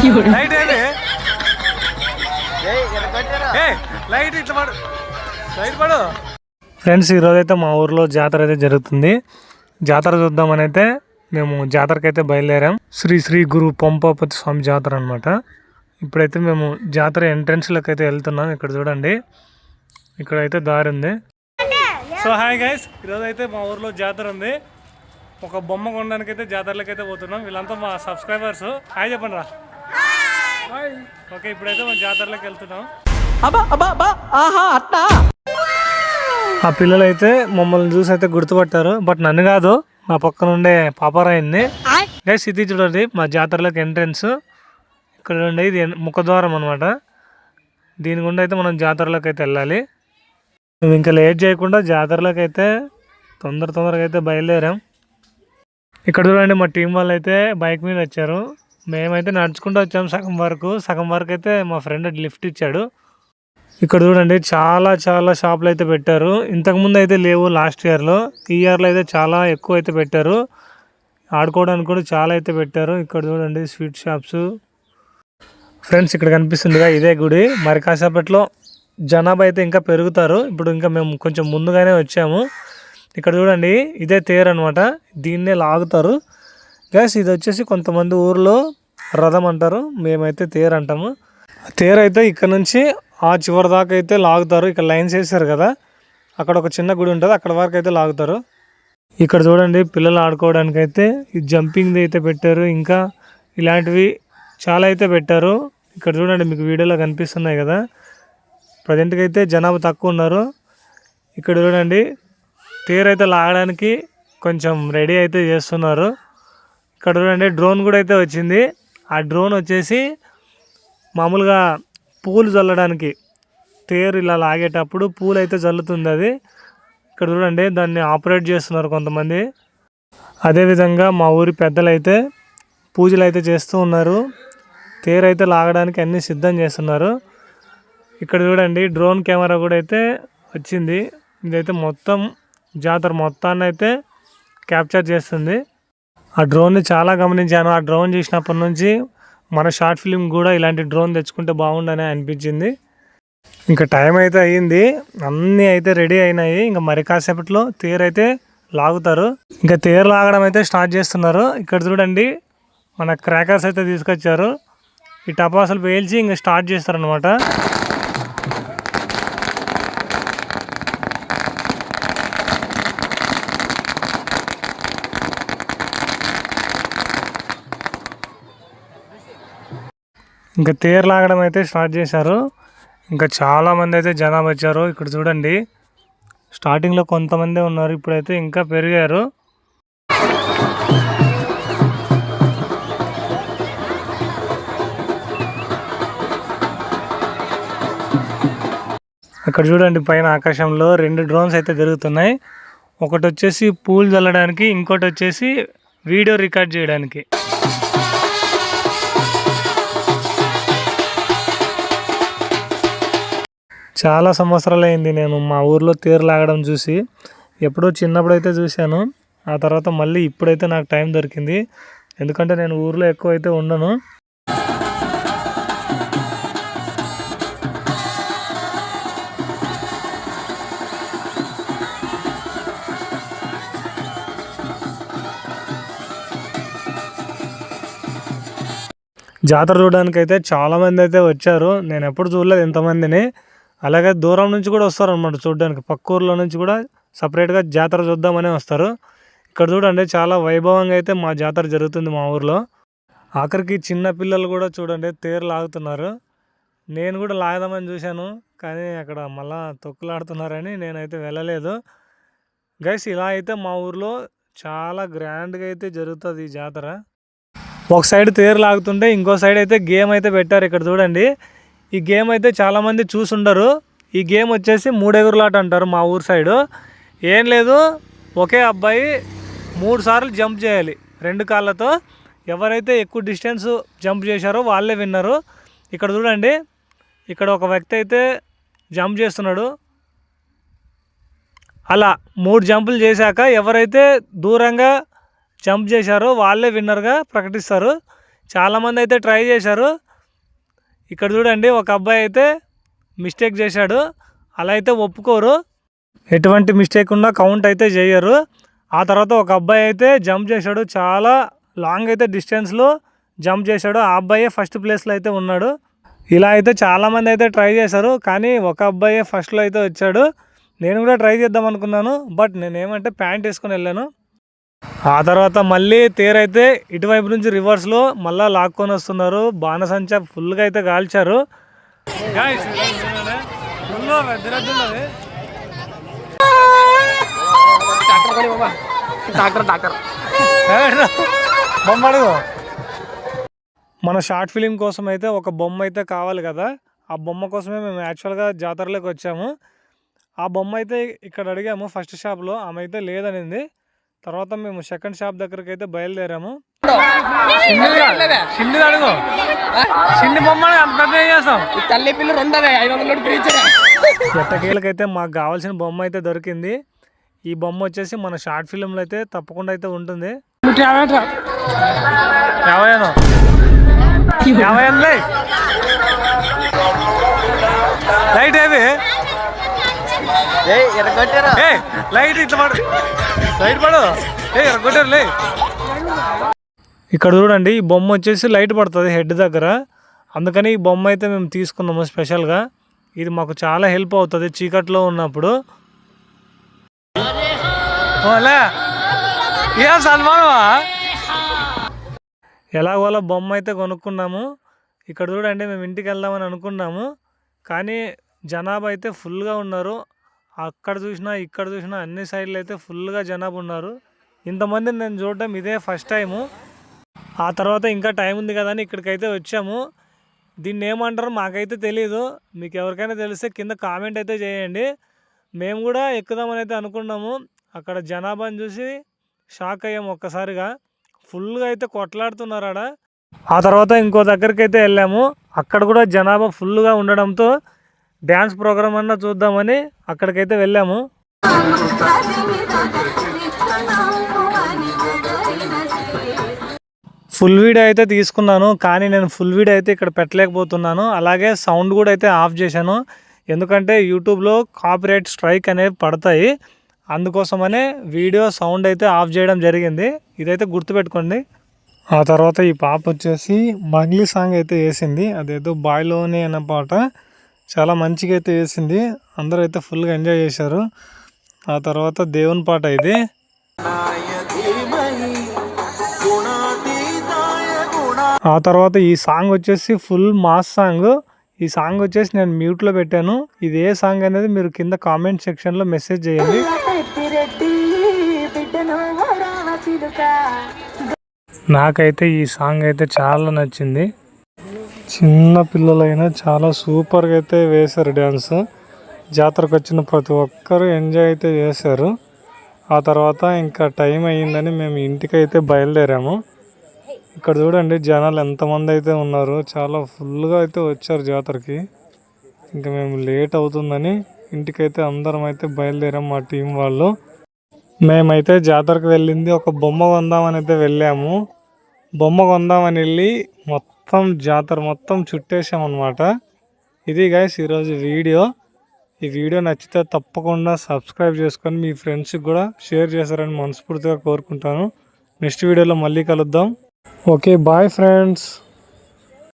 Light ఏది light ఇట్లా పడు లైట్ పడు. ఫ్రెండ్స్ ఈరోజైతే మా ఊర్లో జాతర అయితే జరుగుతుంది. జాతర చూద్దామని అయితే మేము జాతరకి అయితే బయలుదేరాం. శ్రీ శ్రీ గురు పంపాపతి స్వామి జాతర అనమాట. ఇప్పుడైతే మేము జాతర ఎంట్రన్స్లోకి అయితే వెళ్తున్నాం. ఇక్కడ చూడండి, ఇక్కడైతే దారి ఉంది. సో హాయ్ గైస్, ఈరోజు అయితే మా ఊర్లో జాతర ఉంది. ఒక బొమ్మ కొనడానికి అయితే జాతరలోకి అయితే పోతున్నాం. వీళ్ళంతా మా సబ్స్క్రైబర్స్. హాయ్ చెప్పండి రా. ఓకే, ఇప్పుడైతే మా జాతరలోకి వెళ్తున్నాం. ఆ పిల్లలు అయితే మమ్మల్ని చూసి అయితే గుర్తుపట్టారు, బట్ నన్ను కాదు, నా పక్కన ఉండే పాపారాయన్ని. గైస్ ఇది చూడండి మా జాతరలోకి ఎంట్రన్స్. ఇక్కడ ఉండే ఇది ముఖద్వారం అనమాట. దీని గుండా అయితే మనం జాతరలోకి అయితే వెళ్ళాలి. మేము ఇంకా లేట్ చేయకుండా జాతరలోకి అయితే తొందరగా అయితే బయలుదేరాం. ఇక్కడ చూడండి మా టీం వాళ్ళు అయితే బైక్ మీద వచ్చారు. మేమైతే నడుచుకుంటూ వచ్చాము సగం వరకు అయితే మా ఫ్రెండ్ లిఫ్ట్ ఇచ్చాడు. ఇక్కడ చూడండి చాలా షాపులు అయితే పెట్టారు. ఇంతకుముందు అయితే లేవు లాస్ట్ ఇయర్లో. ఈ ఇయర్లో అయితే చాలా ఎక్కువ అయితే పెట్టారు. ఆడుకోవడానికి కూడా చాలా అయితే పెట్టారు. ఇక్కడ చూడండి స్వీట్ షాప్స్. ఫ్రెండ్స్ ఇక్కడ కనిపిస్తుందిగా ఇదే గుడి. మరి కాసేపట్లో జనాభా అయితే ఇంకా పెరుగుతారు. ఇప్పుడు ఇంకా మేము కొంచెం ముందుగానే వచ్చాము. ఇక్కడ చూడండి ఇదే తేరు అనమాట. దీన్నే లాగుతారు. గ్యాస్ ఇది వచ్చేసి కొంతమంది ఊర్లో రథం అంటారు, మేమైతే తేరు అంటాము. తేరు అయితే ఇక్కడ నుంచి ఆ చివరి దాకా అయితే లాగుతారు. ఇక్కడ లైన్స్ వేసారు కదా, అక్కడ ఒక చిన్న గుడి ఉంటుంది, అక్కడ వరకు అయితే లాగుతారు. ఇక్కడ చూడండి పిల్లలు ఆడుకోవడానికి అయితే ఈ జంపింగ్ది అయితే పెట్టారు. ఇంకా ఇలాంటివి చాలా అయితే పెట్టారు. ఇక్కడ చూడండి మీకు వీడియోలో కనిపిస్తున్నాయి కదా. ప్రజెంట్గా అయితే జనాభా తక్కువ ఉన్నారు. ఇక్కడ చూడండి తేరు అయితే లాగడానికి కొంచెం రెడీ అయితే చేస్తున్నారు. ఇక్కడ చూడండి డ్రోన్ కూడా అయితే వచ్చింది. ఆ డ్రోన్ వచ్చేసి మామూలుగా పూలు చల్లడానికి, తేరు ఇలా లాగేటప్పుడు పూలు అయితే చల్లుతుంది అది. ఇక్కడ చూడండి దాన్ని ఆపరేట్ చేస్తున్నారు కొంతమంది. అదేవిధంగా మా ఊరి పెద్దలు అయితే పూజలు అయితే చేస్తూ ఉన్నారు. తేరు అయితే లాగడానికి అన్నీ సిద్ధం చేస్తున్నారు. ఇక్కడ చూడండి డ్రోన్ కెమెరా కూడా అయితే వచ్చింది. ఇదైతే మొత్తం జాతర మొత్తాన్ని అయితే క్యాప్చర్ చేస్తుంది. ఆ డ్రోన్ని చాలా గమనించాను. ఆ డ్రోన్ చూసినప్పటి నుంచి మన షార్ట్ ఫిలిం కూడా ఇలాంటి డ్రోన్ తెచ్చుకుంటే బాగుండని అనిపించింది. ఇంకా టైం అయితే అయ్యింది, అన్నీ అయితే రెడీ అయినాయి. ఇంకా మరి కాసేపట్లో తేరు అయితే లాగుతారు. ఇంకా తేరు లాగడం అయితే స్టార్ట్ చేస్తున్నారు. ఇక్కడ చూడండి మన క్రాకర్స్ అయితే తీసుకొచ్చారు. ఈ టపాసులు పేల్చి ఇంకా స్టార్ట్ చేస్తారనమాట. ఇంకా తేరు లాగడం అయితే స్టార్ట్ చేశారు. ఇంకా చాలామంది అయితే జనాభా వచ్చారు. ఇక్కడ చూడండి స్టార్టింగ్లో కొంతమంది ఉన్నారు, ఇప్పుడైతే ఇంకా పెరిగారు. అక్కడ చూడండి పైన ఆకాశంలో 2 డ్రోన్స్ అయితే తిరుగుతున్నాయి. ఒకటి వచ్చేసి పూలు చల్లడానికి, ఇంకోటి వచ్చేసి వీడియో రికార్డ్ చేయడానికి. చాలా సంవత్సరాలు అయింది నేను మా ఊర్లో తేరు లాగడం చూసి. ఎప్పుడో చిన్నప్పుడు అయితే చూశాను. ఆ తర్వాత మళ్ళీ ఇప్పుడైతే నాకు టైం దొరికింది, ఎందుకంటే నేను ఊర్లో ఎక్కువ అయితే ఉండను. జాతర చూడడానికి అయితే చాలామంది అయితే వచ్చారు. నేను ఎప్పుడు చూడలేదు ఇంతమందిని. అలాగే దూరం నుంచి కూడా వస్తారు అన్నమాట చూడడానికి. పక్క ఊర్లో నుంచి కూడా సపరేట్గా జాతర చూద్దామనే వస్తారు. ఇక్కడ చూడండి చాలా వైభవంగా అయితే మా జాతర జరుగుతుంది మా ఊర్లో. ఆఖరికి చిన్న పిల్లలు కూడా చూడండి తేరు లాగుతున్నారు. నేను కూడా లాగదామని చూశాను, కానీ అక్కడ మళ్ళా తొక్కులాడుతున్నారని నేనైతే వెళ్ళలేదు. గైస్ ఇలా అయితే మా ఊర్లో చాలా గ్రాండ్గా అయితే జరుగుతుంది ఈ జాతర. ఒక సైడ్ తేరు లాగుతుంటే ఇంకో సైడ్ అయితే గేమ్ అయితే పెట్టారు. ఇక్కడ చూడండి ఈ గేమ్ అయితే చాలామంది చూసుండరు. ఈ గేమ్ వచ్చేసి 3 ఎగురులాట అంటారు మా ఊరు సైడు. ఏం లేదు, ఒకే అబ్బాయి 3 సార్లు జంప్ చేయాలి 2 కాళ్ళతో. ఎవరైతే ఎక్కువ డిస్టెన్స్ జంప్ చేశారో వాళ్ళే విన్నరు. ఇక్కడ చూడండి ఇక్కడ ఒక వ్యక్తి అయితే జంప్ చేస్తున్నాడు. అలా 3 జంపులు చేశాక ఎవరైతే దూరంగా జంప్ చేశారో వాళ్ళే విన్నర్గా ప్రకటిస్తారు. చాలామంది అయితే ట్రై చేశారు. ఇక్కడ చూడండి, ఒక అబ్బాయి అయితే మిస్టేక్ చేశాడు. అలా అయితే ఒప్పుకోరు, ఎటువంటి మిస్టేక్ ఉన్నా కౌంట్ అయితే చేయరు. ఆ తర్వాత ఒక అబ్బాయి అయితే జంప్ చేశాడు, చాలా లాంగ్ అయితే డిస్టెన్స్లో జంప్ చేశాడు. ఆ అబ్బాయే ఫస్ట్ ప్లేస్లో అయితే ఉన్నాడు. ఇలా అయితే చాలామంది అయితే ట్రై చేశారు, కానీ ఒక అబ్బాయే ఫస్ట్లో అయితే వచ్చాడు. నేను కూడా ట్రై చేద్దాం అనుకున్నాను, బట్ నేనేమంటే ప్యాంట్ వేసుకొని వెళ్ళాను. ఆ తర్వాత మళ్ళీ తేరైతే ఇటువైపు నుంచి రివర్స్లో మళ్ళీ లాక్కొని వస్తున్నారు. బాణసంచా ఫుల్గా అయితే కాల్చారు. బొమ్మ అడుగు. మన షార్ట్ ఫిలిం కోసం అయితే ఒక బొమ్మ అయితే కావాలి కదా, ఆ బొమ్మ కోసమే మేము యాక్చువల్గా జాతరలోకి వచ్చాము. ఆ బొమ్మ అయితే ఇక్కడ అడిగాము ఫస్ట్ షాప్లో, ఆమె అయితే లేదనింది. తర్వాత మేము సెకండ్ షాప్ దగ్గరికి అయితే బయలుదేరాము. అడుగు చిన్ని బొమ్మ తల్లి పిల్లలు 500 ఎట్టకేలకైతే మాకు కావాల్సిన బొమ్మ అయితే దొరికింది. ఈ బొమ్మ వచ్చేసి మన షార్ట్ ఫిలింలో అయితే తప్పకుండా అయితే ఉంటుంది. 50 లైట్ ఏది లైట్ ఇట్లా పడు, లైట్ పడు, ఎరగొట్టారులే. ఇక్కడ చూడండి, ఈ బొమ్మ వచ్చేసి లైట్ పడుతుంది హెడ్ దగ్గర, అందుకని ఈ బొమ్మ అయితే మేము తీసుకున్నాము స్పెషల్గా. ఇది మాకు చాలా హెల్ప్ అవుతుంది చీకట్లో ఉన్నప్పుడు. ఎలాగోలా బొమ్మ అయితే కొనుక్కున్నాము. ఇక్కడ చూడండి, మేము ఇంటికి వెళ్దామని అనుకున్నాము, కానీ జనాభా అయితే ఫుల్గా ఉన్నారు. అక్కడ చూసినా ఇక్కడ చూసినా అన్ని సైడ్లు అయితే ఫుల్గా జనాభా ఉన్నారు. ఇంతమందిని నేను చూడడం ఇదే ఫస్ట్ టైము. ఆ తర్వాత ఇంకా టైం ఉంది కదా అని ఇక్కడికైతే వచ్చాము. దీన్ని ఏమంటారో మాకైతే తెలీదు, మీకు ఎవరికైనా తెలిస్తే కింద కామెంట్ అయితే చేయండి. మేము కూడా ఎక్కుదామని అయితే అనుకున్నాము. అక్కడ జనాభాని చూసి షాక్ అయ్యాము ఒక్కసారిగా. ఫుల్గా అయితే కొట్లాడుతున్నారు ఆడ. ఆ తర్వాత ఇంకో దగ్గరికి అయితే వెళ్ళాము. అక్కడ కూడా జనాభా ఫుల్గా ఉండడంతో డ్యాన్స్ ప్రోగ్రామ్ అన్నా చూద్దామని అక్కడికైతే వెళ్ళాము. ఫుల్ వీడియో అయితే తీసుకున్నాను, కానీ నేను ఫుల్ వీడియో అయితే ఇక్కడ పెట్టలేకపోతున్నాను. అలాగే సౌండ్ కూడా అయితే ఆఫ్ చేశాను, ఎందుకంటే యూట్యూబ్లో కాపీరైట్ స్ట్రైక్ అనేవి పడతాయి. అందుకోసమనే వీడియో సౌండ్ అయితే ఆఫ్ చేయడం జరిగింది. ఇదైతే గుర్తుపెట్టుకోండి. ఆ తర్వాత ఈ పాప వచ్చేసి మంగ్లీ సాంగ్ అయితే వేసింది, అదేదో బాయ్లోనే అనే పాట. చాలా మంచిగా అయితే వేసింది, అందరూ అయితే ఫుల్గా ఎంజాయ్ చేశారు. ఆ తర్వాత దేవుని పాట ఇది. ఆ తర్వాత ఈ సాంగ్ వచ్చేసి ఫుల్ మాస్ సాంగ్. ఈ సాంగ్ వచ్చేసి నేను మ్యూట్లో పెట్టాను. ఇది ఏ సాంగ్ అనేది మీరు కింద కామెంట్ సెక్షన్లో మెసేజ్ చేయండి. నాకైతే ఈ సాంగ్ అయితే చాలా నచ్చింది. చిన్న పిల్లలైనా చాలా సూపర్గా అయితే వేశారు డ్యాన్స్. జాతరకు వచ్చిన ప్రతి ఒక్కరు ఎంజాయ్ అయితే చేశారు. ఆ తర్వాత ఇంకా టైం అయ్యిందని మేము ఇంటికైతే బయలుదేరాము. ఇక్కడ చూడండి జనాలు ఎంతమంది అయితే ఉన్నారు, చాలా ఫుల్గా అయితే వచ్చారు జాతరకి. ఇంకా మేము లేట్ అవుతుందని ఇంటికైతే అందరం అయితే బయలుదేరాం మా టీం వాళ్ళు. మేమైతే జాతరకు వెళ్ళింది ఒక బొమ్మ కొందామని అయితే వెళ్ళాము. బొమ్మ కొందామని వెళ్ళి మొత్తం జాతర మొత్తం చుట్టేసామన్నమాట. ఇది గైస్ ఈరోజు వీడియో. ఈ వీడియో నచ్చితే తప్పకుండా సబ్స్క్రైబ్ చేసుకొని మీ ఫ్రెండ్స్కి కూడా షేర్ చేస్తారని మనస్ఫూర్తిగా కోరుకుంటాను. నెక్స్ట్ వీడియోలో మళ్ళీ కలుద్దాం. Okay, bye friends.